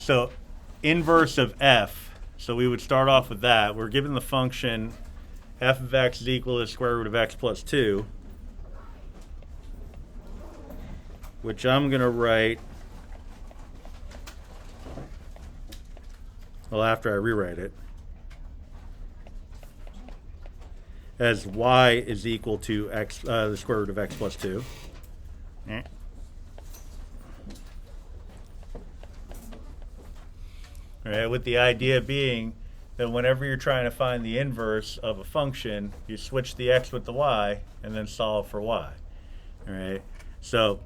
So inverse of f, so we would start off with that. We're given the function f of x is equal to the square root of x plus 2, which I'm going to write, well, after I rewrite it, as y is equal to x, the square root of x plus 2. All right, with the idea being that whenever you're trying to find the inverse of a function, you switch the x with the y and then solve for y. All right, so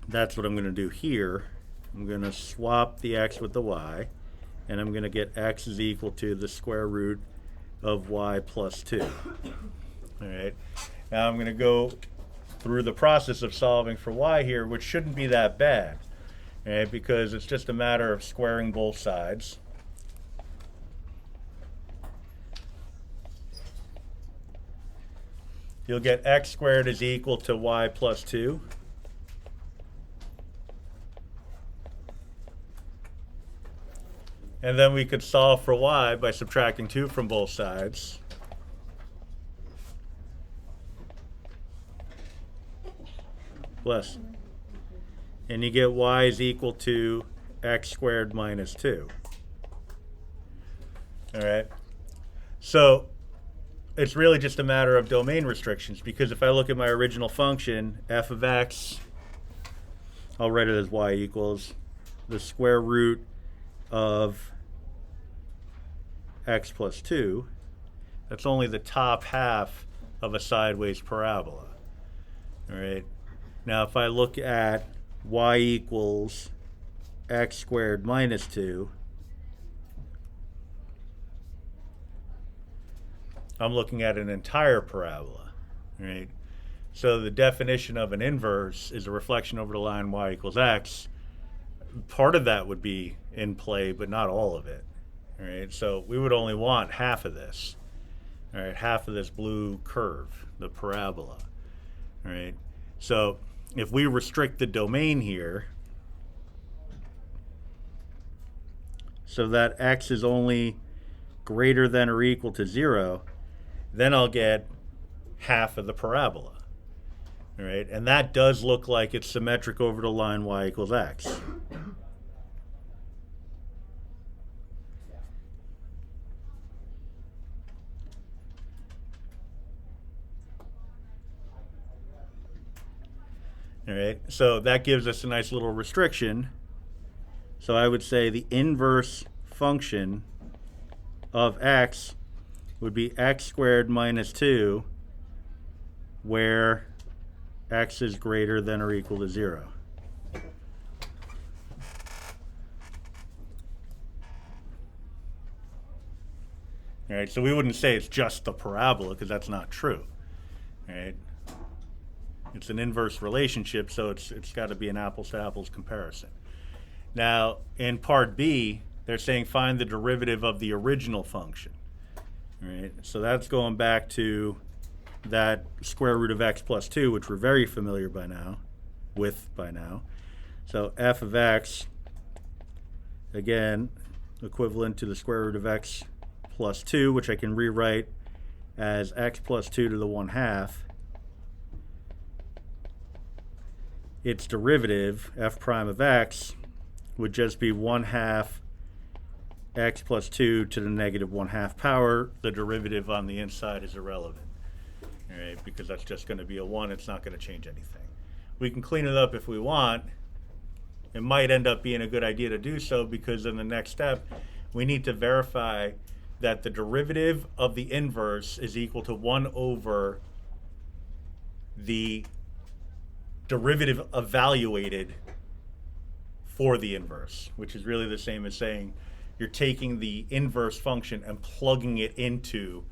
that's what I'm going to do here. I'm going to swap the x with the y, and I'm going to get x is equal to the square root of y plus 2. All right, now I'm going to go through the process of solving for y here, which shouldn't be that bad. Okay, because it's just a matter of squaring both sides. You'll get x squared is equal to y plus 2. And then we could solve for y by subtracting 2 from both sides. Plus. And you get y is equal to x squared minus 2. All right. So it's really just a matter of domain restrictions, because if I look at my original function, f of x, I'll write it as y equals the square root of x plus 2. That's only the top half of a sideways parabola. All right. Now if I look at y equals x squared minus 2, I'm looking at an entire parabola, right? So the definition of an inverse is a reflection over the line y equals x. Part of that would be in play, but not all of it, right? So we would only want half of this, all right? Half of this blue curve, the parabola, all right? So if we restrict the domain here so that x is only greater than or equal to 0, then I'll get half of the parabola. All right, and that does look like it's symmetric over the line y equals x. All right, so that gives us a nice little restriction. So I would say the inverse function of x would be x squared minus 2, where x is greater than or equal to 0. All right, so we wouldn't say it's just the parabola, because that's not true. All right. It's an inverse relationship, so it's got to be an apples-to-apples comparison. Now, in part B, they're saying find the derivative of the original function. All right, so that's going back to that square root of x plus 2, which we're very familiar by now, So f of x, again, equivalent to the square root of x plus 2, which I can rewrite as x plus 2 to the 1/2. Its derivative, f prime of x, would just be 1/2 x plus 2 to the negative 1/2 power. The derivative on the inside is irrelevant, all right, because that's just going to be a 1. It's not going to change anything. We can clean it up if we want. It might end up being a good idea to do so, because in the next step, we need to verify that the derivative of the inverse is equal to 1 over the derivative evaluated for the inverse, which is really the same as saying you're taking the inverse function and plugging it into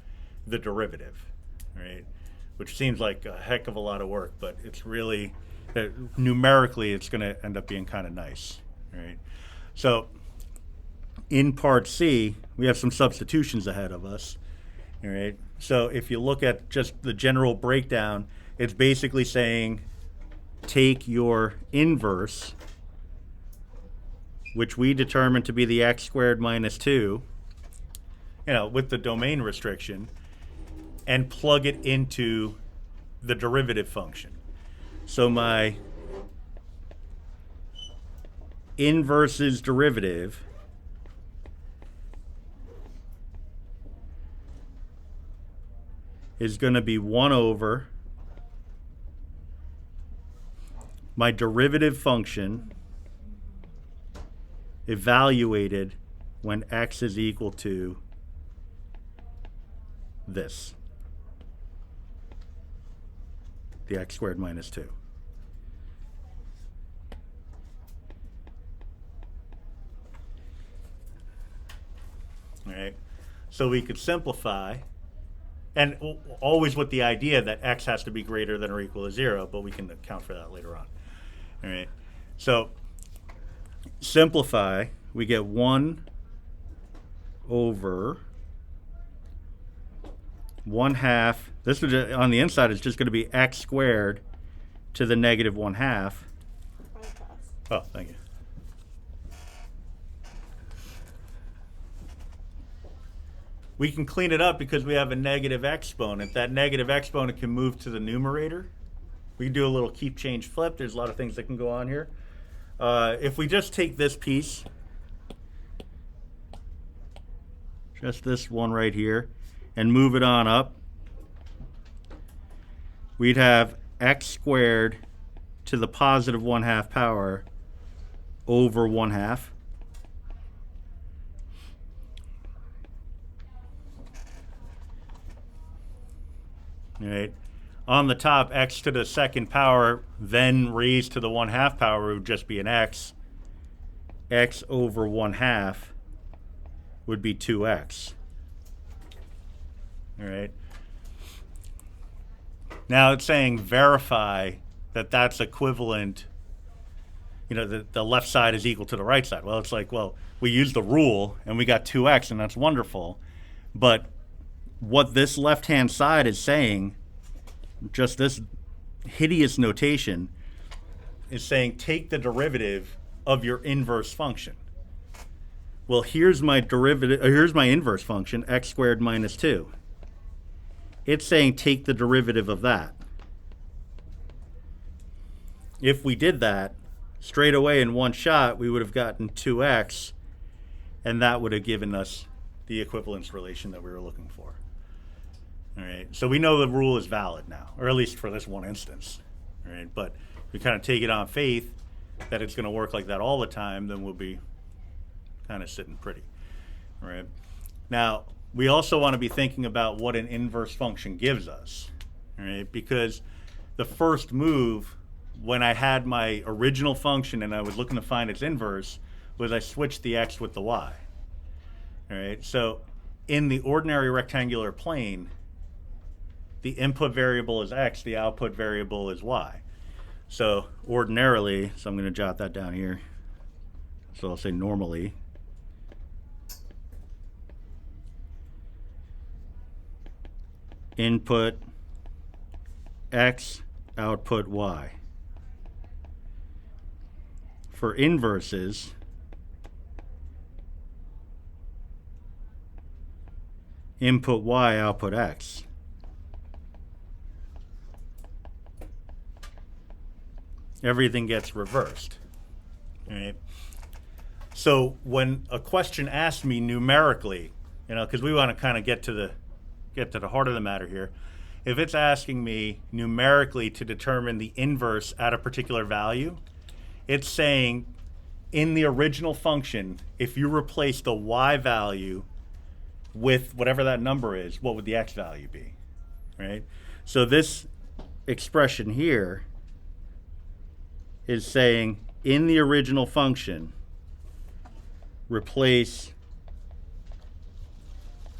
the derivative, right? Which seems like a heck of a lot of work, but it's really, numerically, it's going to end up being kind of nice, right? So in part C, we have some substitutions ahead of us, all right? So if you look at just the general breakdown, it's basically saying take your inverse which we determined to be the x squared minus 2, with the domain restriction, and plug it into the derivative function. So my inverse's derivative is going to be 1 over my derivative function evaluated when x is equal to this, the x squared minus 2. All right, so we could simplify, and always with the idea that x has to be greater than or equal to 0, but we can account for that later on. All right, so simplify, we get 1 over 1/2. This is on the inside is just going to be x squared to the negative 1/2. Oh, thank you. We can clean it up because we have a negative exponent. That negative exponent can move to the numerator. We can do a little keep change flip. There's a lot of things that can go on here. If we just take this piece, just this one right here, and move it on up, we'd have x squared to the positive 1/2 power over 1/2. All right. On the top, x to the second power, then raised to the 1/2 power would just be an x. X over 1/2 would be 2x. All right. Now it's saying verify that that's equivalent, that the left side is equal to the right side. Well, it's like, well, we used the rule and we got 2x, and that's wonderful. But what this left-hand side is saying, just this hideous notation, is saying take the derivative of your inverse function. Well, here's my derivative. Here's my inverse function, x squared minus 2. It's saying take the derivative of that. If we did that straight away in one shot, we would have gotten 2x, and that would have given us the equivalence relation that we were looking for. All right, so we know the rule is valid now, or at least for this one instance. All right, but if we kind of take it on faith that it's going to work like that all the time, then we'll be kind of sitting pretty. All right. Now, we also want to be thinking about what an inverse function gives us. All right, because the first move, when I had my original function and I was looking to find its inverse, was I switched the x with the y. All right, so in the ordinary rectangular plane, the input variable is x, the output variable is y. So ordinarily, so I'm going to jot that down here. So I'll say normally. Input x, output y. For inverses, input y, output x. Everything gets reversed. All right. So when a question asks me numerically, because we want to kind of get to the heart of the matter here, if it's asking me numerically to determine the inverse at a particular value, it's saying in the original function, if you replace the y value with whatever that number is, what would the x value be? Right? So this expression here is saying in the original function, replace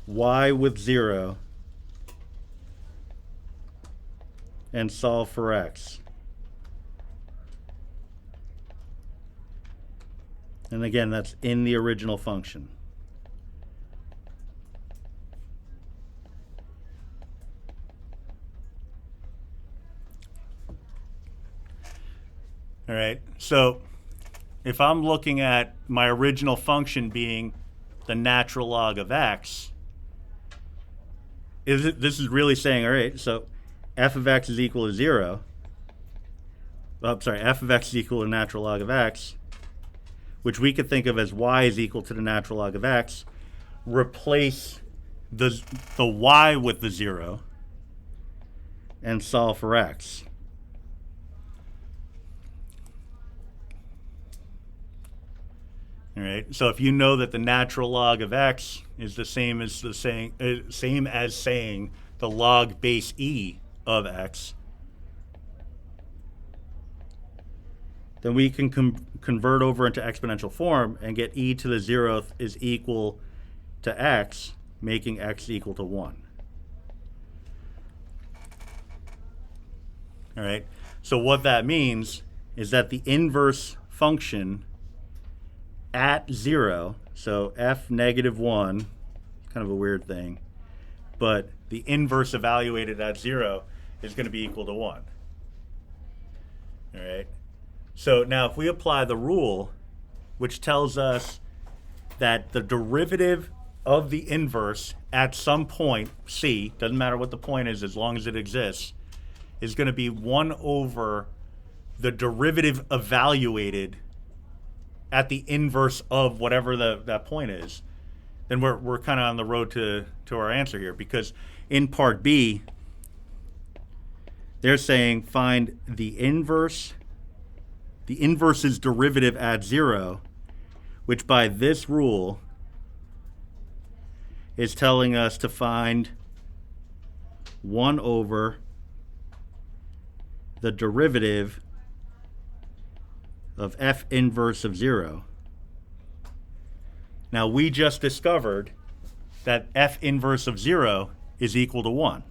y with 0 and solve for x. And again, that's in the original function. All right, so if I'm looking at my original function being the natural log of x, this is really saying, all right, so f of x is equal to 0. Oh, sorry, f of x is equal to natural log of x, which we could think of as y is equal to the natural log of x. Replace the y with the 0 and solve for x. All right. So if you know that the natural log of x is the same as saying the log base e of x, then we can convert over into exponential form and get e to the 0th is equal to x, making x equal to 1. All right. So what that means is that the inverse function at 0, so f negative 1, kind of a weird thing, but the inverse evaluated at 0 is going to be equal to 1. All right. So now if we apply the rule, which tells us that the derivative of the inverse at some point, c, doesn't matter what the point is as long as it exists, is going to be 1 over the derivative evaluated at the inverse of whatever that point is, then we're kind of on the road to our answer here, because in part B, they're saying find the inverse's derivative at 0, which by this rule is telling us to find 1 over the derivative of f inverse of 0. Now we just discovered that f inverse of 0 is equal to 1.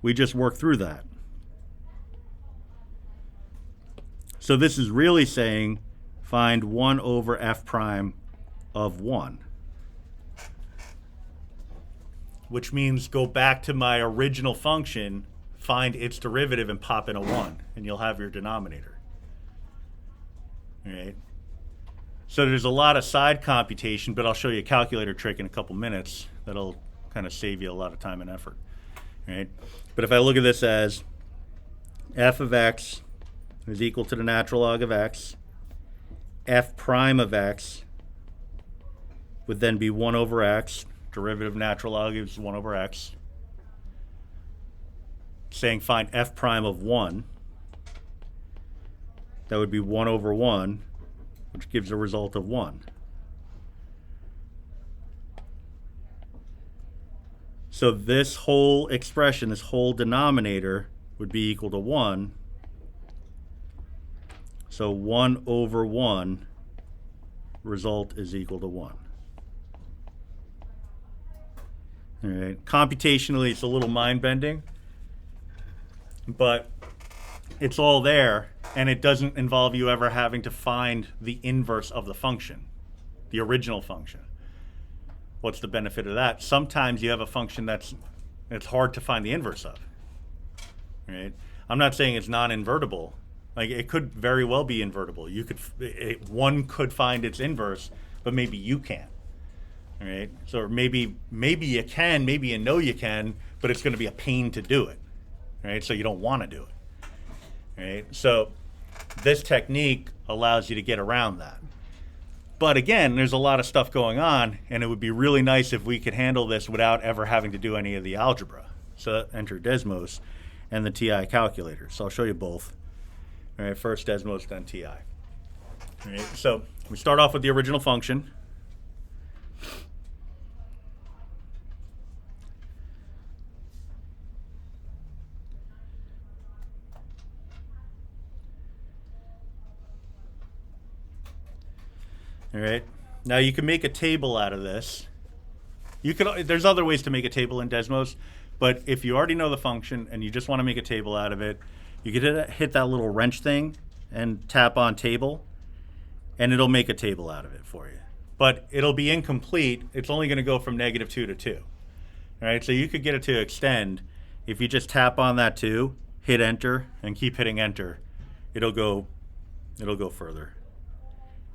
We just worked through that. So this is really saying find 1 over f prime of 1. Which means go back to my original function, find its derivative, and pop in a 1, and you'll have your denominator. All right. So there's a lot of side computation, but I'll show you a calculator trick in a couple minutes that'll kind of save you a lot of time and effort. All right. But if I look at this as f of x is equal to the natural log of x, f prime of x would then be 1 over x. Derivative of natural log is 1 over x. Saying find f prime of 1. That would be 1 over 1, which gives a result of 1. So this whole expression, this whole denominator, would be equal to 1. So 1 over 1 result is equal to 1. All right. Computationally, it's a little mind-bending, but it's all there, and it doesn't involve you ever having to find the inverse of the function, the original function. What's the benefit of that? Sometimes you have a function that's hard to find the inverse of. Right? I'm not saying it's non-invertible. Like, it could very well be invertible. One could find its inverse, but maybe you can't. All right? So maybe you can, maybe you know you can, but it's going to be a pain to do it. Right? So you don't want to do it. Right? So this technique allows you to get around that. But again, there's a lot of stuff going on, and it would be really nice if we could handle this without ever having to do any of the algebra. So enter Desmos and the TI calculator. So I'll show you both. All right, first Desmos, then TI. All right, so we start off with the original function. All right. Now you can make a table out of this. There's other ways to make a table in Desmos, but if you already know the function and you just want to make a table out of it, you could hit that little wrench thing and tap on table, and it'll make a table out of it for you. But it'll be incomplete. It's only going to go from -2 to 2. All right. So you could get it to extend if you just tap on that 2, hit enter, and keep hitting enter. It'll go it'll go further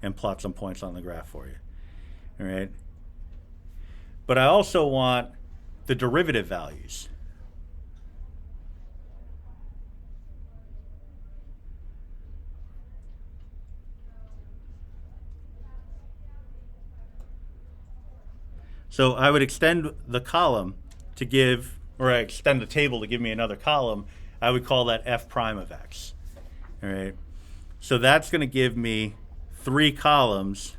and plot some points on the graph for you. All right. But I also want the derivative values. So I would extend the column to give, or I extend the table to give me another column. I would call that f prime of x. All right. So that's going to give me 3 columns,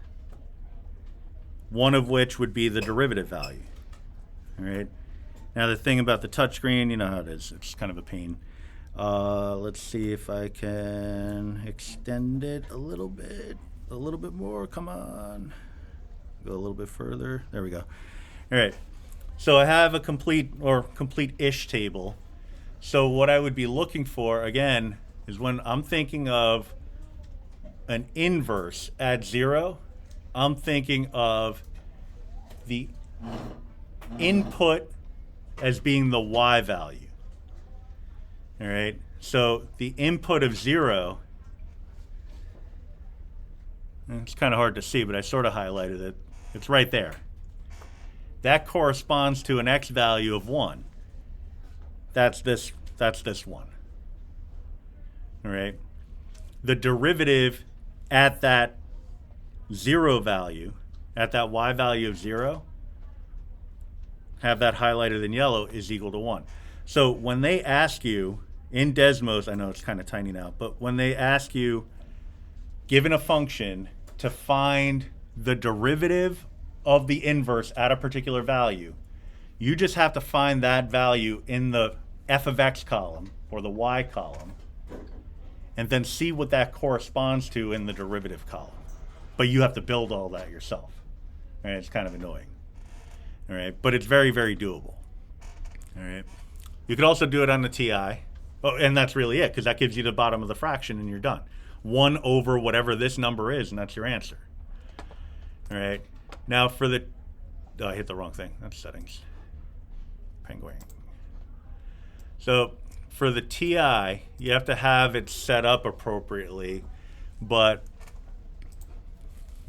one of which would be the derivative value. All right. Now the thing about the touchscreen, you know how it is. It's kind of a pain. Let's see if I can extend it a little bit more. Come on. Go a little bit further. There we go. All right. So I have a complete-ish table. So what I would be looking for, again, is when I'm thinking of an inverse at 0, I'm thinking of the input as being the y value. All right. So the input of 0, it's kind of hard to see, but I sort of highlighted it. It's right there. That corresponds to an x value of 1. That's this one. All right. The derivative at that 0 value, at that y value of 0, have that highlighted in yellow, is equal to 1. So when they ask you in Desmos, I know it's kind of tiny now, but when they ask you, given a function, to find the derivative of the inverse at a particular value, you just have to find that value in the f of x column or the y column and then see what that corresponds to in the derivative column. But you have to build all that yourself. All right, it's kind of annoying. All right, but it's very, very doable. All right. You could also do it on the TI. Oh, and that's really it, because that gives you the bottom of the fraction and you're done. 1 over whatever this number is, and that's your answer. All right. Now for the, oh, I hit the wrong thing. That's settings. Penguin. So for the TI, you have to have it set up appropriately, but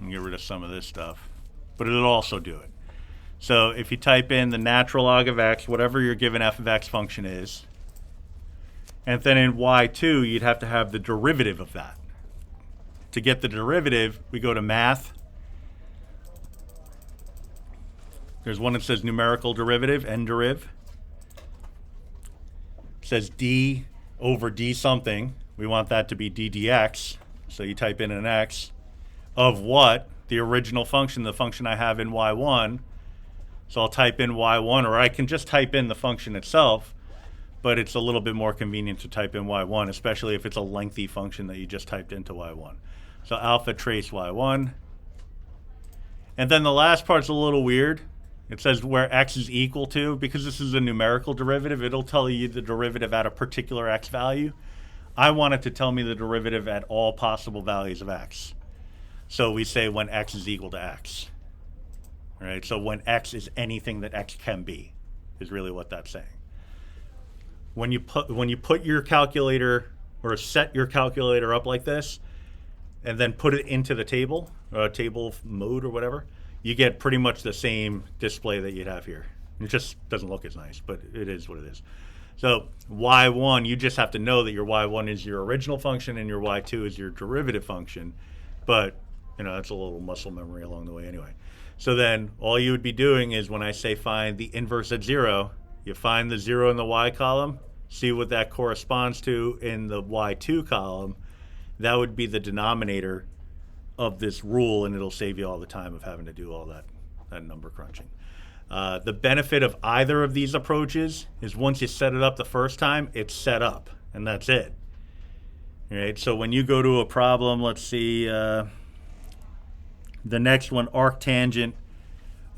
I'll get rid of some of this stuff. But it'll also do it. So if you type in the natural log of x, whatever your given f of x function is, and then in y2, you'd have to have the derivative of that. To get the derivative, we go to math. There's one that says numerical derivative, nderiv. It says d over d something. We want that to be d dx. So you type in an x of what? The original function, the function I have in y1. So I'll type in y1, or I can just type in the function itself, but it's a little bit more convenient to type in y1, especially if it's a lengthy function that you just typed into y1. So alpha trace y1. And then the last part's a little weird. It says where x is equal to, because this is a numerical derivative, it'll tell you the derivative at a particular x value. I want it to tell me the derivative at all possible values of x. So we say when x is equal to x. All right, so when x is anything that x can be, is really what that's saying. When you put your calculator, or set your calculator up like this, and then put it into the table, table mode or whatever, you get pretty much the same display that you'd have here. It just doesn't look as nice, but it is what it is. So y1, you just have to know that your y1 is your original function and your y2 is your derivative function. But that's a little muscle memory along the way anyway. So then all you would be doing is when I say find the inverse at 0, you find the 0 in the y column, see what that corresponds to in the y2 column. That would be the denominator of this rule, and it'll save you all the time of having to do all that number crunching. The benefit of either of these approaches is once you set it up the first time, it's set up, and that's it. All right, so when you go to a problem, let's see, the next one, arctangent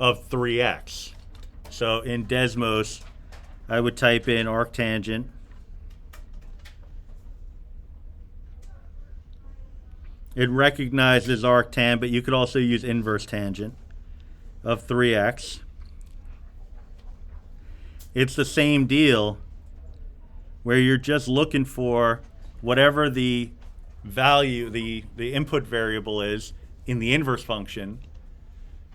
of 3x. So in Desmos, I would type in arctangent. It recognizes arctan, but you could also use inverse tangent of 3x. It's the same deal where you're just looking for whatever the value, the input variable is in the inverse function,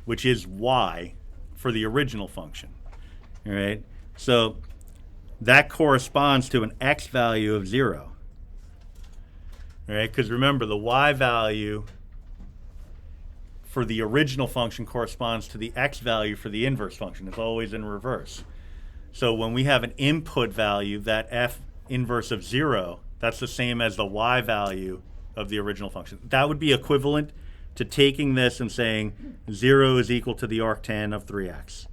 which is y for the original function. All right? So that corresponds to an x value of 0. All right? Because remember, the y value for the original function corresponds to the x value for the inverse function. It's always in reverse. So when we have an input value, that f inverse of 0, that's the same as the y value of the original function. That would be equivalent to taking this and saying 0 is equal to the arctan of 3x.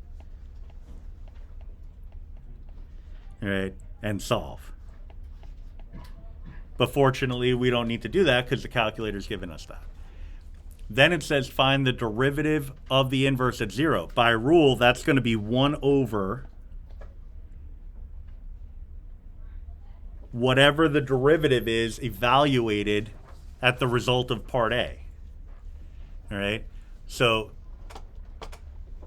All right, and solve. But fortunately, we don't need to do that because the calculator's given us that. Then it says find the derivative of the inverse at 0. By rule, that's going to be 1 over whatever the derivative is evaluated at the result of part A. All right? So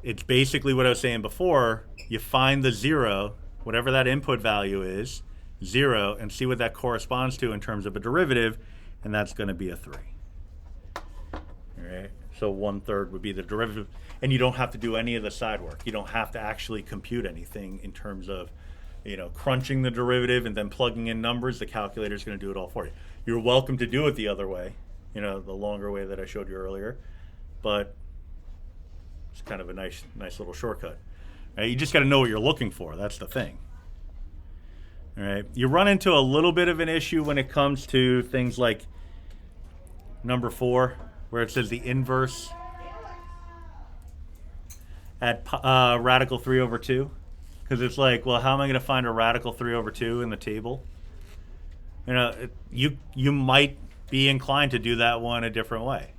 it's basically what I was saying before. You find the 0, whatever that input value is, 0, and see what that corresponds to in terms of a derivative, and that's going to be a 3. All right? So 1/3 would be the derivative, and you don't have to do any of the side work. You don't have to actually compute anything in terms of, crunching the derivative and then plugging in numbers. The calculator is going to do it all for you. You're welcome to do it the other way, the longer way that I showed you earlier, but it's kind of a nice little shortcut. Right? You just got to know what you're looking for. That's the thing. All right. You run into a little bit of an issue when it comes to things like number 4, where it says the inverse at radical 3 over 2. Because it's like, well, how am I going to find a radical 3 over 2 in the table? You might be inclined to do that one a different way.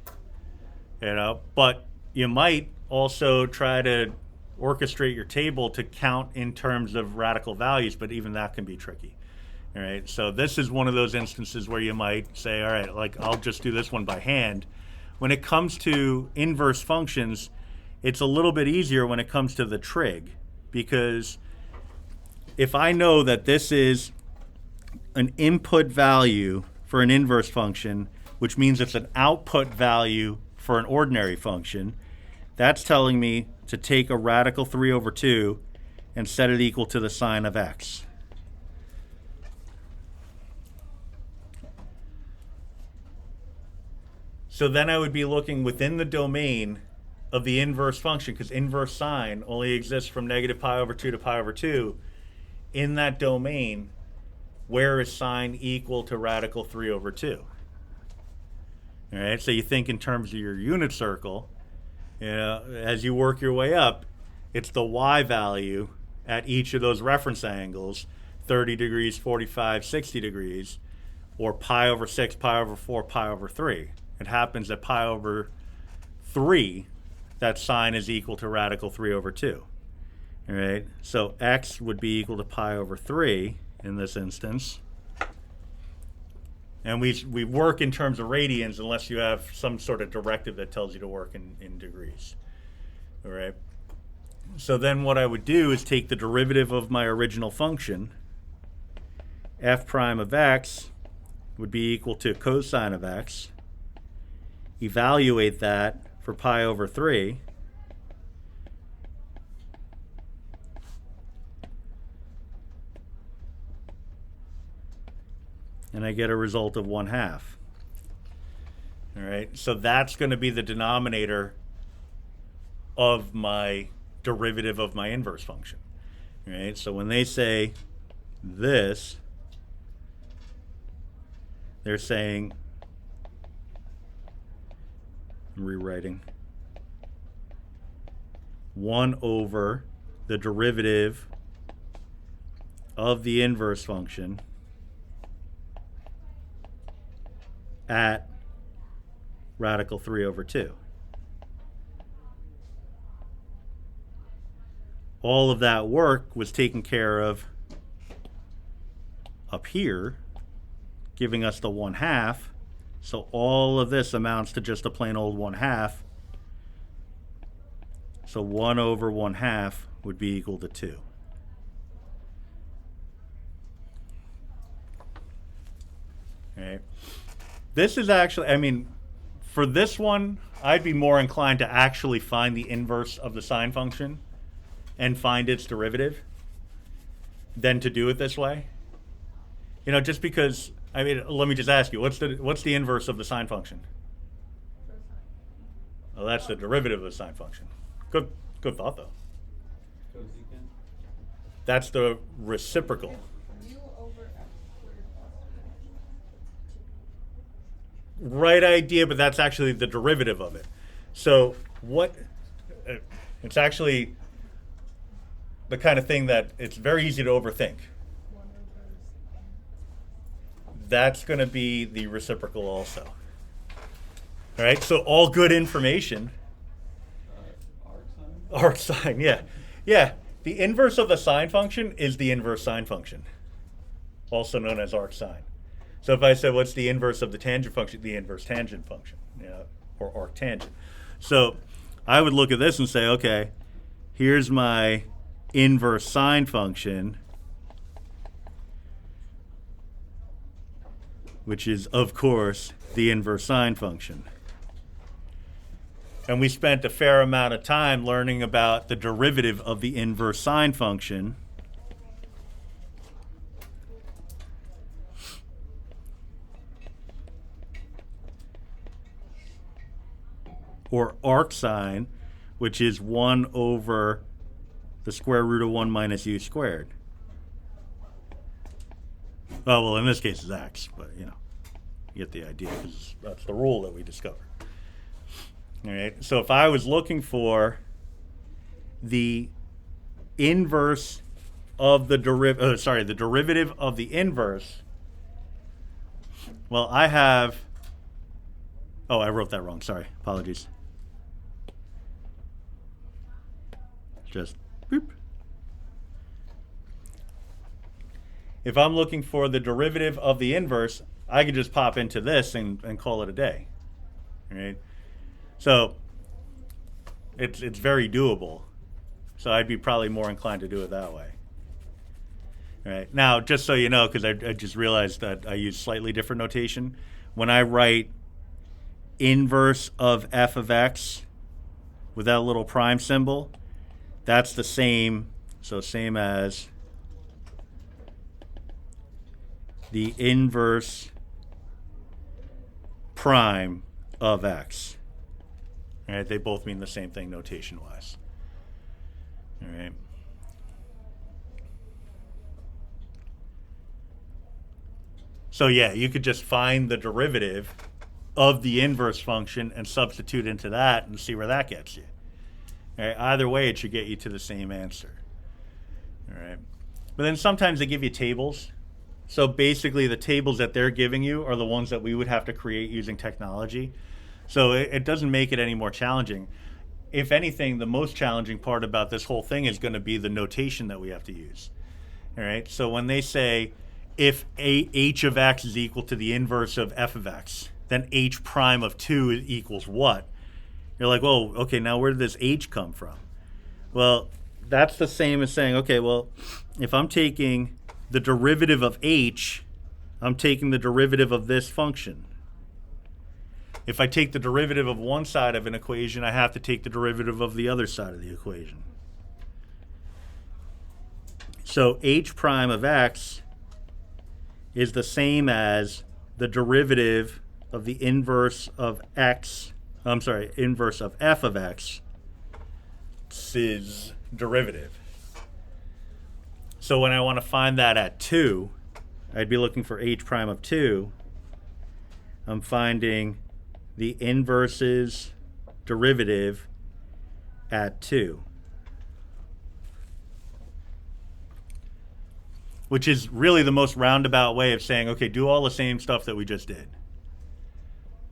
But you might also try to orchestrate your table to count in terms of radical values, but even that can be tricky. All right, so this is one of those instances where you might say, all right, like I'll just do this one by hand. When it comes to inverse functions, it's a little bit easier when it comes to the trig, because if I know that this is an input value for an inverse function, which means it's an output value for an ordinary function, that's telling me to take a radical 3 over 2 and set it equal to the sine of x. So then I would be looking within the domain of the inverse function, because inverse sine only exists from negative pi over 2 to pi over 2. In that domain, where is sine equal to radical 3 over 2? All right, so you think in terms of your unit circle. As you work your way up, it's the y value at each of those reference angles, 30 degrees, 45, 60 degrees, or pi over 6, pi over 4, pi over 3. It happens at pi over 3, that sine is equal to radical 3 over 2. All right, so x would be equal to pi over 3 in this instance. And we work in terms of radians unless you have some sort of directive that tells you to work in degrees. All right. So then what I would do is take the derivative of my original function. F prime of x would be equal to cosine of x. Evaluate that for pi over 3. And I get a result of 1/2. All right, so that's going to be the denominator of my derivative of my inverse function. All right, so when they say this, they're saying, I'm rewriting, 1 over the derivative of the inverse function at radical 3 over 2. All of that work was taken care of up here, giving us the 1/2. So all of this amounts to just a plain old 1/2. So 1 over 1/2 would be equal to 2. All right. This is actually, I mean, for this one, I'd be more inclined to actually find the inverse of the sine function and find its derivative than to do it this way. You know, just because, I mean, let me just ask you, what's the inverse of the sine function? Well, that's the derivative of the sine function. Good thought, though. That's the reciprocal. Right idea, but that's actually the derivative of it. So it's actually the kind of thing that it's very easy to overthink. That's going to be the reciprocal also. All right, so all good information. Arc sine, yeah. Yeah, the inverse of the sine function is the inverse sine function, also known as arc sine. So if I said, what's the inverse of the tangent function? The inverse tangent function, or arc tangent. So I would look at this and say, okay, here's my inverse sine function, which is, of course, the inverse sine function. And we spent a fair amount of time learning about the derivative of the inverse sine function. Or arc sine, which is 1 over the square root of 1 minus u squared. Oh, well, in this case it's x, but, you get the idea because that's the rule that we discovered. All right, so if I was looking for the inverse of the the derivative of the inverse, well, I have, oh, I wrote that wrong, sorry, apologies. Just boop. If I'm looking for the derivative of the inverse, I could just pop into this and call it a day. All right? So it's very doable. So I'd be probably more inclined to do it that way. All right. Now, just so you know, because I just realized that I use slightly different notation. When I write inverse of f of x with that little prime symbol, that's the same, so same as the inverse prime of x. All right, they both mean the same thing notation-wise. All right. So yeah, you could just find the derivative of the inverse function and substitute into that and see where that gets you. All right, either way, it should get you to the same answer. All right. But then sometimes they give you tables. So basically the tables that they're giving you are the ones that we would have to create using technology. So it doesn't make it any more challenging. If anything, the most challenging part about this whole thing is going to be the notation that we have to use. All right. So when they say if h of x is equal to the inverse of f of x, then h prime of 2 equals what? You're like, well, okay, now where did this h come from? Well, that's the same as saying, okay, well, if I'm taking the derivative of h, I'm taking the derivative of this function. If I take the derivative of one side of an equation, I have to take the derivative of the other side of the equation. So h prime of x is the same as the derivative of the inverse of inverse of f of x, is derivative. So when I want to find that at 2, I'd be looking for h prime of 2. I'm finding the inverse's derivative at 2. Which is really the most roundabout way of saying, okay, do all the same stuff that we just did.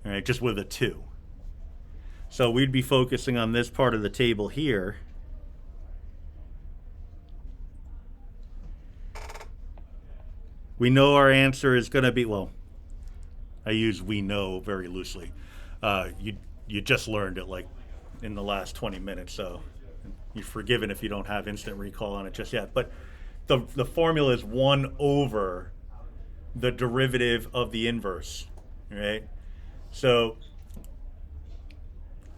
All right, just with a 2. So we'd be focusing on this part of the table here. We know our answer is going to be, well, I use we know very loosely. You just learned it like in the last 20 minutes, so you're forgiven if you don't have instant recall on it just yet. But the formula is 1 over the derivative of the inverse. right? So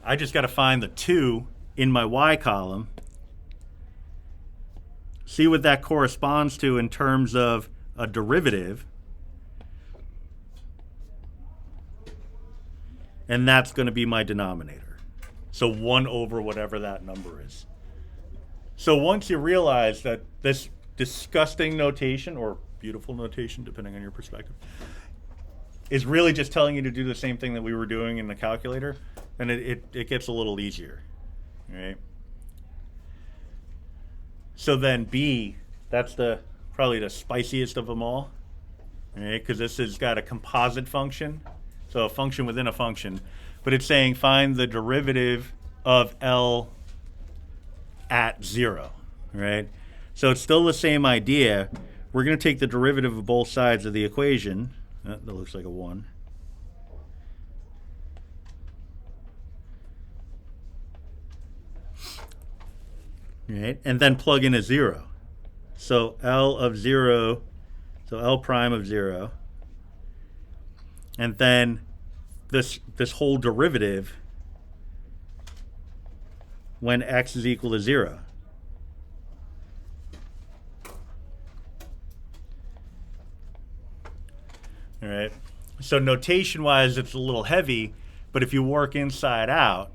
I just got to find the 2 in my y column, see what that corresponds to in terms of a derivative, and that's going to be my denominator. So 1 over whatever that number is. So once you realize that this disgusting notation, or beautiful notation, depending on your perspective, is really just telling you to do the same thing that we were doing in the calculator, then it gets a little easier, right? So then B, that's probably the spiciest of them all, right? Because this has got a composite function, so a function within a function, but it's saying find the derivative of L at 0, right? So it's still the same idea. We're going to take the derivative of both sides of the equation. That looks like a 1. Right? And then plug in a 0. So L of 0, so L prime of 0. And then this whole derivative when x is equal to 0. All right. So notation-wise, it's a little heavy, but if you work inside out,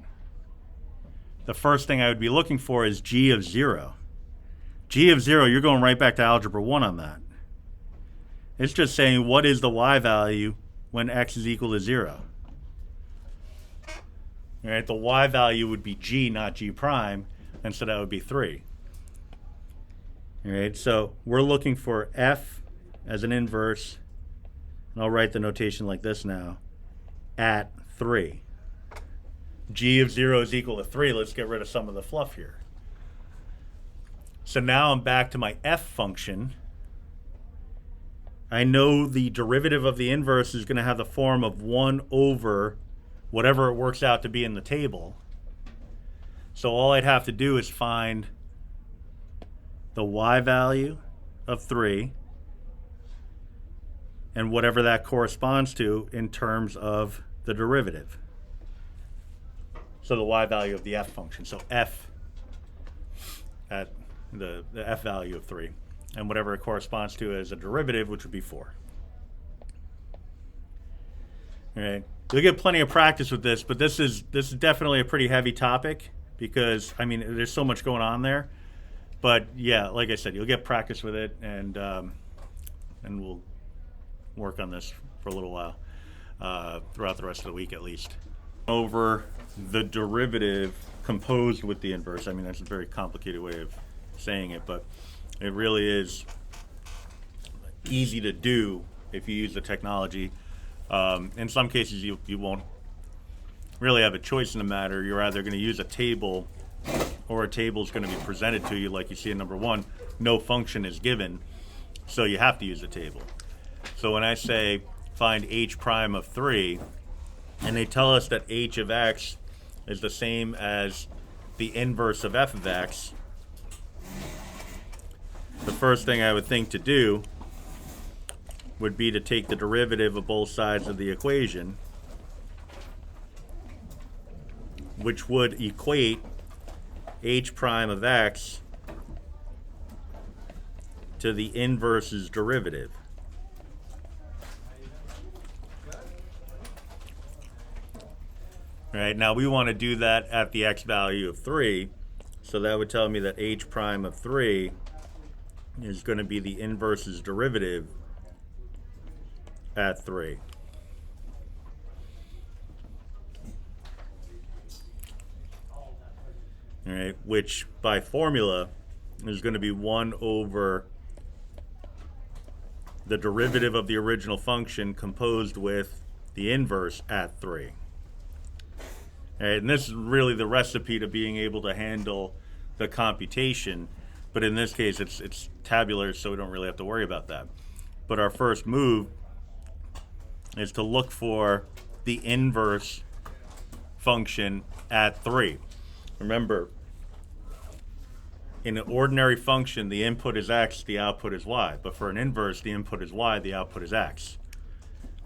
the first thing I would be looking for is g of 0. G of 0, you're going right back to algebra 1 on that. It's just saying what is the y value when x is equal to 0. All right, the y value would be g, not g prime, and so that would be 3. All right, so we're looking for f as an inverse, and I'll write the notation like this now, at 3. G of 0 is equal to 3. Let's get rid of some of the fluff here. So now I'm back to my f function. I know the derivative of the inverse is going to have the form of 1 over whatever it works out to be in the table. So all I'd have to do is find the y value of 3 and whatever that corresponds to in terms of the derivative. So the y value of the f function. So f at the f value of 3 and whatever it corresponds to as a derivative, which would be 4. All right. You'll get plenty of practice with this, but this is definitely a pretty heavy topic because, I mean, there's so much going on there. But yeah, like I said, you'll get practice with it, and we'll work on this for a little while throughout the rest of the week at least. Over the derivative composed with the inverse. I mean, that's a very complicated way of saying it, but it really is easy to do if you use the technology. In some cases, you won't really have a choice in the matter. You're either going to use a table, or a table is going to be presented to you like you see in number 1. No function is given, so you have to use a table. So when I say find h prime of 3, and they tell us that h of x is the same as the inverse of f of x, the first thing I would think to do would be to take the derivative of both sides of the equation, which would equate h prime of x to the inverse's derivative. All right, now we want to do that at the x value of 3, so that would tell me that h prime of 3 is going to be the inverse's derivative at 3. All right, which by formula is going to be 1 over the derivative of the original function composed with the inverse at 3. All right, and this is really the recipe to being able to handle the computation, but in this case it's tabular, so we don't really have to worry about that. But our first move is to look for the inverse function at 3. Remember, in an ordinary function, the input is x, the output is y. But for an inverse, the input is y, the output is x.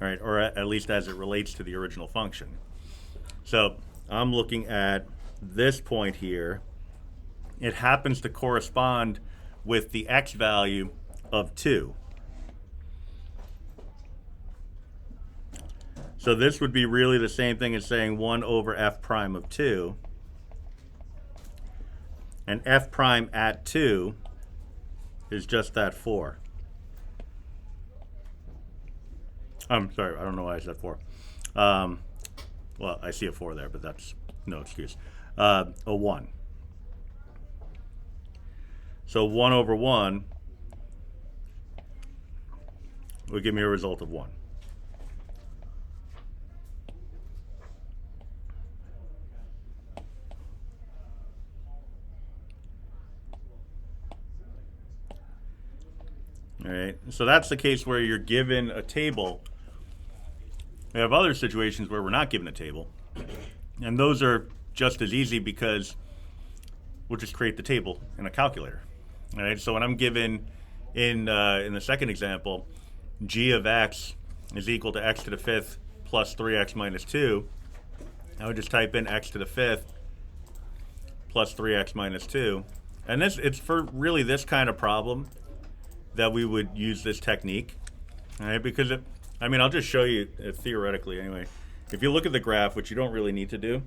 all right, or at least as it relates to the original function. So I'm looking at this point here. It happens to correspond with the x value of 2. So this would be really the same thing as saying 1 over f prime of 2. And f prime at 2 is just that 4. I'm sorry, I don't know why I said 4. Well, I see a 4 there, but that's no excuse. A 1. So 1 over 1 would give me a result of 1. All right, so that's the case where you're given a table. We have other situations where we're not given a table, and those are just as easy because we'll just create the table in a calculator. All right, so when I'm given in the second example, g of x is equal to x to the 5th plus 3x minus 2, I would just type in x to the 5th plus 3x minus 2, and it's for really this kind of problem that we would use this technique, all right? Because I'll just show you theoretically anyway. If you look at the graph, which you don't really need to do,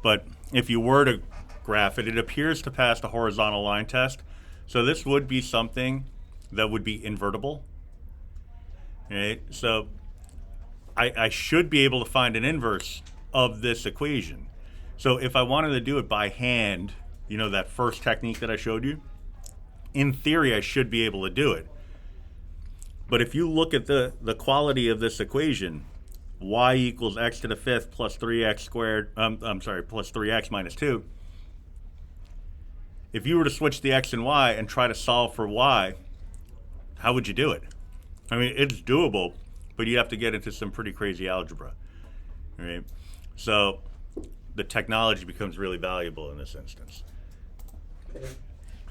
but if you were to graph it, it appears to pass the horizontal line test. So this would be something that would be invertible, right? So I should be able to find an inverse of this equation. So if I wanted to do it by hand, that first technique that I showed you, in theory, I should be able to do it. But if you look at the quality of this equation, y equals x to the 5th plus 3x squared, plus 3x minus 2, if you were to switch the x and y and try to solve for y, how would you do it? I mean, it's doable, but you have to get into some pretty crazy algebra, right? So the technology becomes really valuable in this instance.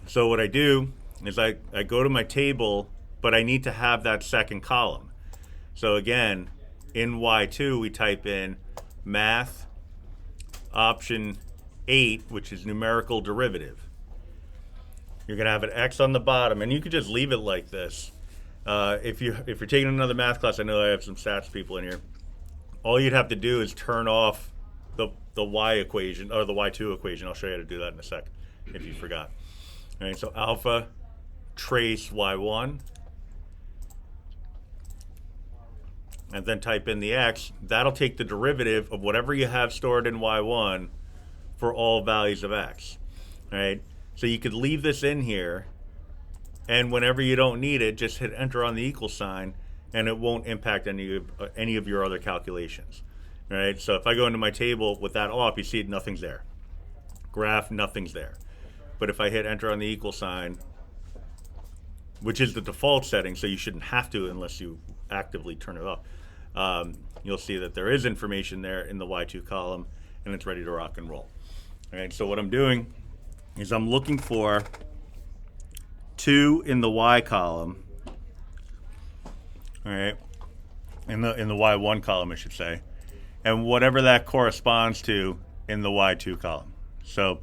So what I do is I go to my table, but I need to have that second column. So again, in Y2, we type in math, option 8, which is numerical derivative. You're going to have an x on the bottom, and you could just leave it like this. If you're taking another math class, I know I have some stats people in here. All you'd have to do is turn off the y equation, or the y2 equation. I'll show you how to do that in a sec, if you forgot. All right, so alpha trace y1, and then type in the x. That'll take the derivative of whatever you have stored in y1 for all values of x. All right, so you could leave this in here, and whenever you don't need it, just hit enter on the equal sign, and it won't impact any of your other calculations. All right, so if I go into my table with that off, you see nothing's there. Graph, nothing's there. But if I hit enter on the equal sign, which is the default setting, so you shouldn't have to unless you actively turn it off, you'll see that there is information there in the Y2 column, and it's ready to rock and roll. All right, so what I'm doing is I'm looking for 2 in the Y column, all right, in the Y1 column, I should say, and whatever that corresponds to in the Y2 column. So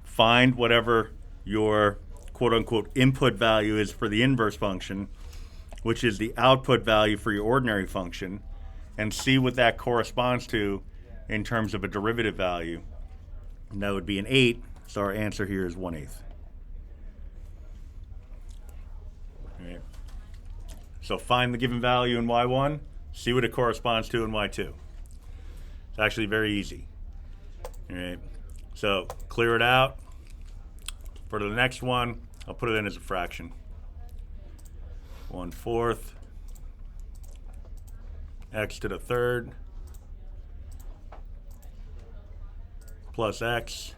find whatever your quote-unquote input value is for the inverse function, which is the output value for your ordinary function, and see what that corresponds to in terms of a derivative value. And that would be an 8, so our answer here is 1/8. Right. So find the given value in y1, see what it corresponds to in y2. It's actually very easy. All right. So clear it out. For the next one, I'll put it in as a fraction. 1/4 x to the 3rd plus x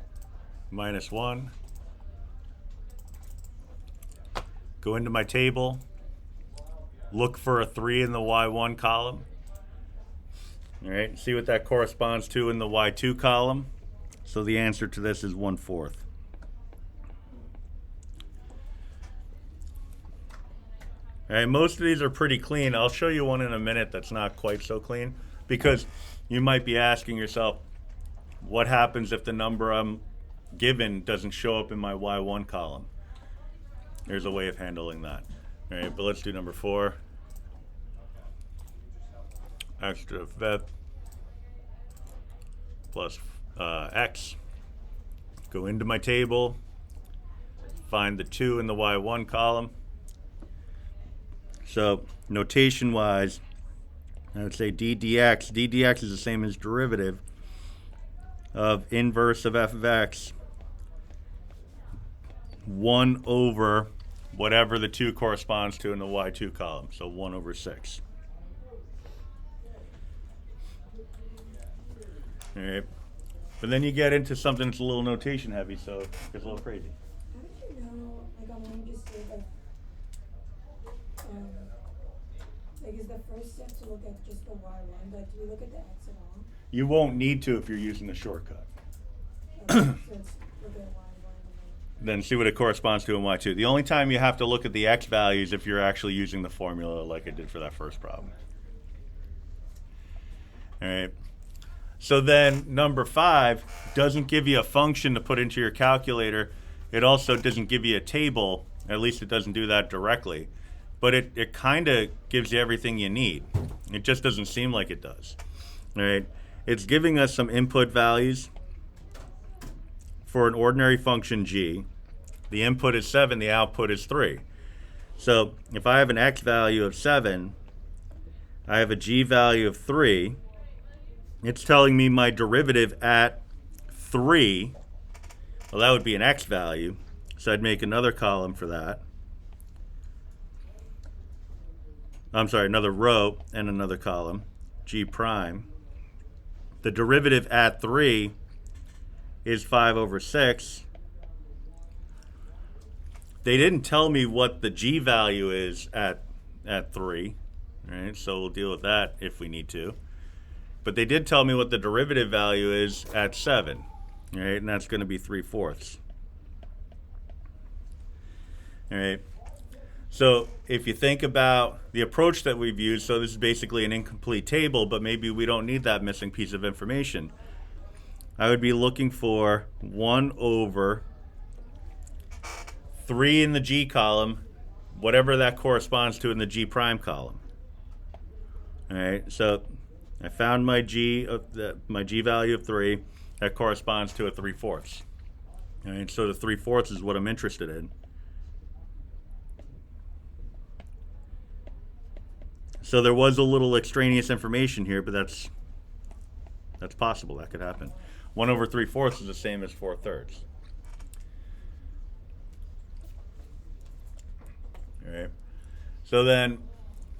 minus 1. Go into my table, look for a 3 in the y1 column. All right, see what that corresponds to in the y2 column. So the answer to this is 1/4. All right, most of these are pretty clean. I'll show you one in a minute that's not quite so clean, because you might be asking yourself, what happens if the number I'm given doesn't show up in my y1 column? There's a way of handling that. All right, but let's do number 4. X to the 5th plus x. Go into my table, find the 2 in the y1 column. So notation-wise, I would say d dx. d dx is the same as derivative of inverse of f of x 1 over whatever the 2 corresponds to in the y2 column. So 1 over 6. All right. But then you get into something that's a little notation heavy, so it gets a little crazy. How did you know, like, I want to just say that, like, is the first step to look at just the y1, but do we look at the x at all? You won't need to if you're using the shortcut. Okay, so let's look at y1 and Then see what it corresponds to in y2. The only time you have to look at the x values if you're actually using the formula like I did for that first problem. All right. So then number 5 doesn't give you a function to put into your calculator. It also doesn't give you a table. At least it doesn't do that directly. But it kind of gives you everything you need. It just doesn't seem like it does. All right. It's giving us some input values for an ordinary function g. The input is 7, the output is 3. So if I have an x value of 7, I have a g value of 3. It's telling me my derivative at 3, well, that would be an x value. So I'd make another column for that. I'm sorry, another row and another column, g prime. The derivative at 3 is 5 over 6. They didn't tell me what the g value is at 3, right? So we'll deal with that if we need to. But they did tell me what the derivative value is at 7, right? And that's going to be 3/4. All right. So if you think about the approach that we've used, so this is basically an incomplete table, but maybe we don't need that missing piece of information. I would be looking for 1 over 3 in the g column, whatever that corresponds to in the g prime column. All right. So I found my g value of 3. That corresponds to a 3/4. All right, so the 3/4 is what I'm interested in. So there was a little extraneous information here, but that's possible. That could happen. 1 over 3/4 is the same as 4/3. All right. So then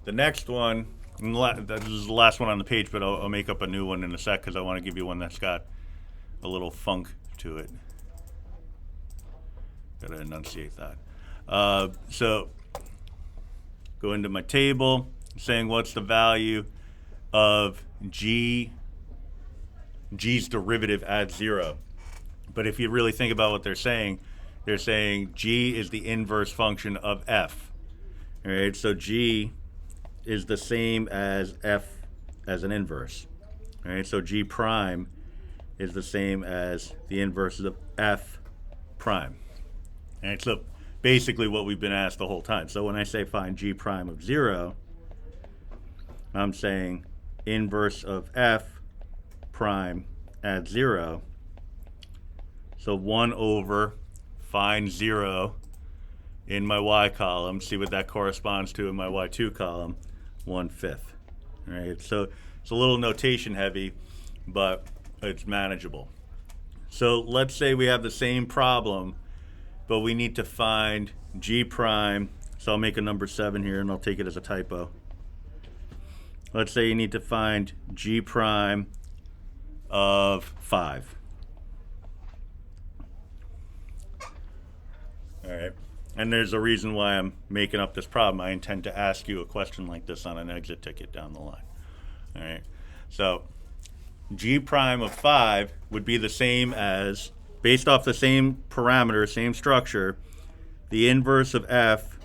the next one. This is the last one on the page, but I'll make up a new one in a sec because I want to give you one that's got a little funk to it. Got to enunciate that. So go into my table, saying what's the value of g's derivative at 0. But if you really think about what they're saying g is the inverse function of f. All right, so g is the same as f as an inverse. All right, so g prime is the same as the inverse of f prime. All right, so basically what we've been asked the whole time. So when I say find g prime of 0, I'm saying inverse of f prime at 0. So 1 over find 0 in my y column, see what that corresponds to in my y2 column, 1/5. All right, so it's a little notation heavy, but it's manageable. So let's say we have the same problem, but we need to find g prime. So I'll make a number 7 here, and I'll take it as a typo. Let's say you need to find g prime of 5. All right. And there's a reason why I'm making up this problem. I intend to ask you a question like this on an exit ticket down the line. All right. So g prime of 5 would be the same as, based off the same parameter, same structure, the inverse of f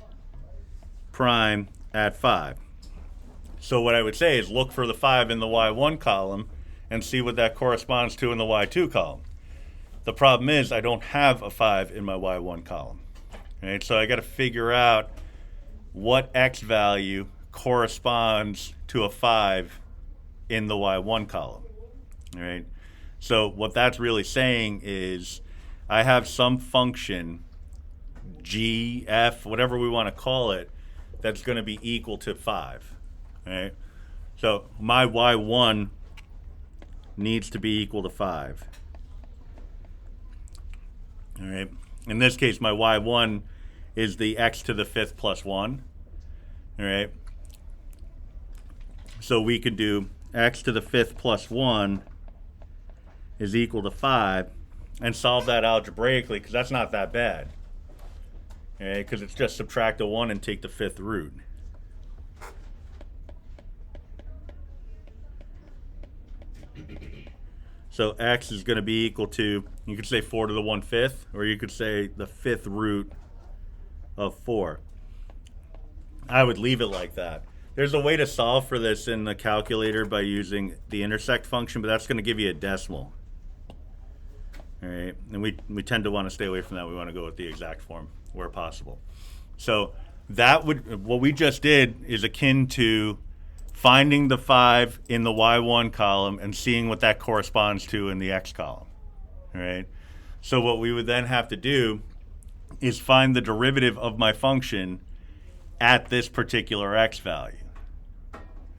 prime at 5. So what I would say is look for the 5 in the y1 column and see what that corresponds to in the y2 column. The problem is I don't have a 5 in my y1 column. Right? So I got to figure out what x value corresponds to a 5 in the y1 column. Right? So what that's really saying is I have some function, g, f, whatever we want to call it, that's going to be equal to 5. Right? So my y1 needs to be equal to 5. All right. In this case, my y1 is the x to the 5th plus 1. All right. So we could do x to the 5th plus 1 is equal to 5 and solve that algebraically, because that's not that bad. Okay, because it's just subtract a 1 and take the 5th root. So x is going to be equal to, you could say 4 to the 1/5, or you could say the 5th root of 4. I would leave it like that. There's a way to solve for this in the calculator by using the intersect function, but that's going to give you a decimal. All right, and we tend to want to stay away from that. We want to go with the exact form where possible. So that would, what we just did is akin to finding the 5 in the y1 column and seeing what that corresponds to in the x column. All right. So what we would then have to do is find the derivative of my function at this particular x value.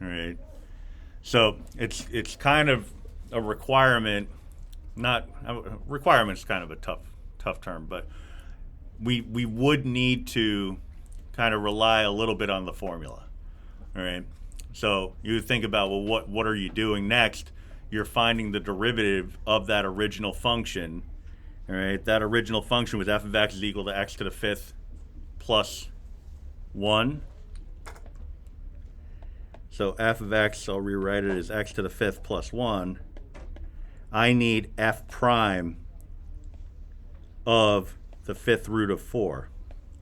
All right. So it's kind of a requirement. Not requirement's kind of a tough term, but we would need to kind of rely a little bit on the formula. All right. So you think about, well, what are you doing next? You're finding the derivative of that original function. All right. That original function was f of x is equal to x to the 5th plus 1. So f of x, I'll rewrite it as x to the 5th plus 1. I need f prime of the 5th root of 4,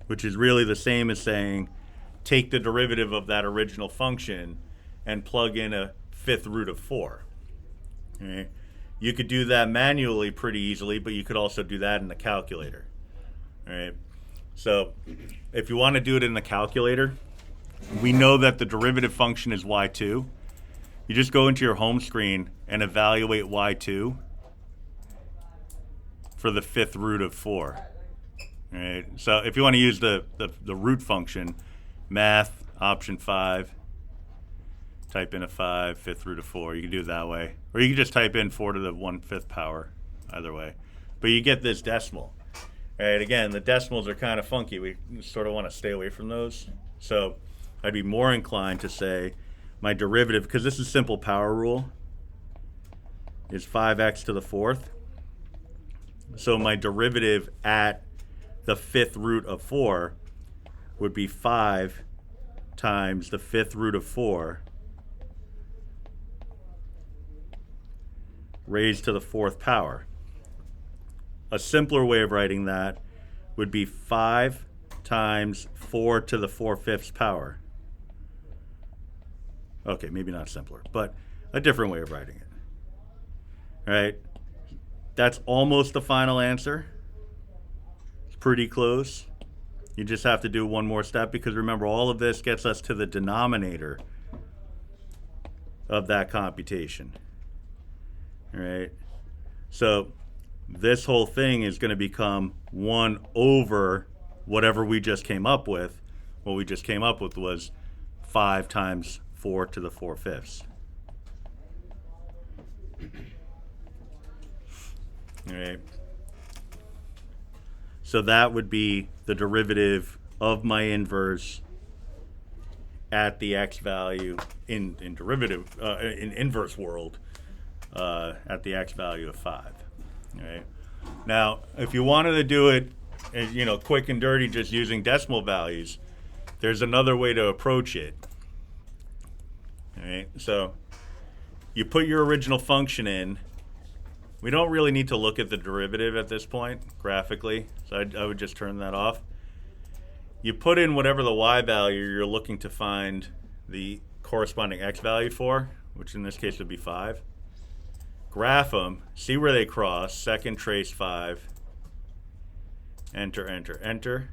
which is really the same as saying take the derivative of that original function and plug in a 5th root of 4. Okay? You could do that manually pretty easily, but you could also do that in the calculator. All right? So if you want to do it in the calculator, we know that the derivative function is y2. You just go into your home screen and evaluate y2 for the 5th root of 4. All right? So if you want to use the root function, math, option 5, type in a 5, 5th root of 4. You can do it that way. Or you can just type in 4 to the 1/5 power, either way. But you get this decimal. All right, again, the decimals are kind of funky. We sort of want to stay away from those. So I'd be more inclined to say my derivative, because this is simple power rule, is 5x to the 4th. So my derivative at the 5th root of 4 would be 5 times the 5th root of 4 raised to the 4th power. A simpler way of writing that would be 5 times 4 to the 4/5 power. Okay, maybe not simpler, but a different way of writing it. All right, that's almost the final answer. It's pretty close. You just have to do one more step, because remember, all of this gets us to the denominator of that computation. All right, so this whole thing is going to become 1 over whatever we just came up with. What we just came up with was 5 times 4 to the 4/5. All right. So that would be the derivative of my inverse at the x value in inverse world at the x value of 5. All right. Now, if you wanted to do it, quick and dirty, just using decimal values, there's another way to approach it. All right. So you put your original function in. We don't really need to look at the derivative at this point graphically, so I would just turn that off. you put in whatever the y value you're looking to find the corresponding x value for, which in this case would be 5. Graph them, see where they cross, second trace 5, enter, enter, enter.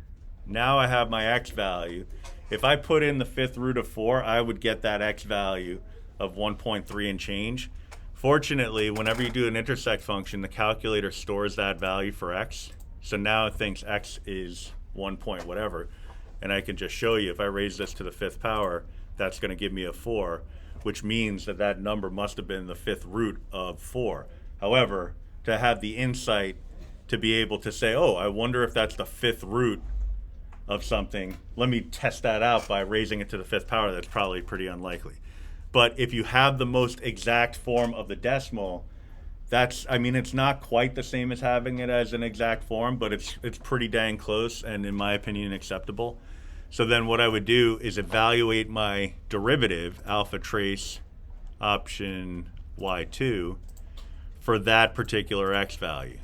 Now I have my x value. If I put in the fifth root of 4, I would get that x value of 1.3 and change. Fortunately, whenever you do an intersect function, the calculator stores that value for x. So now it thinks x is 1 point whatever. And I can just show you, if I raise this to the fifth power, that's going to give me a 4, which means that that number must have been the fifth root of 4. However, to have the insight to be able to say, oh, I wonder if that's the fifth root of something, let me test that out by raising it to the fifth power, that's probably pretty unlikely. But if you have the most exact form of the decimal, that's, I mean, it's not quite the same as having it as an exact form, but it's pretty dang close and in my opinion acceptable. So then what I would do is evaluate my derivative, alpha trace option y2, for that particular x value.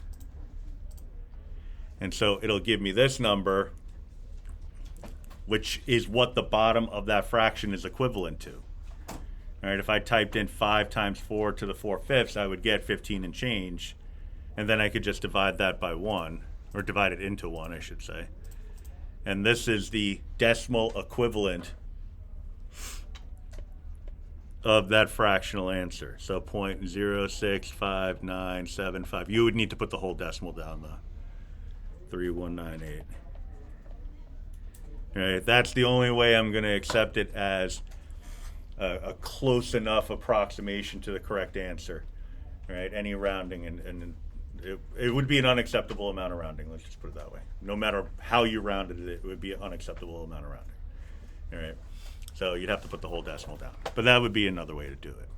And so it'll give me this number, which is what the bottom of that fraction is equivalent to. All right, if I typed in 5 times 4 to the 4/5, I would get 15 and change. And then I could just divide that by 1, or divide it into 1, I should say. And this is the decimal equivalent of that fractional answer. So 0.065975. You would need to put the whole decimal down, though. 3198. All right, that's the only way I'm going to accept it as a close enough approximation to the correct answer. All right, any rounding, and it would be an unacceptable amount of rounding, let's just put it that way. No matter how you rounded it, it would be an unacceptable amount of rounding. All right, so you'd have to put the whole decimal down. But that would be another way to do it.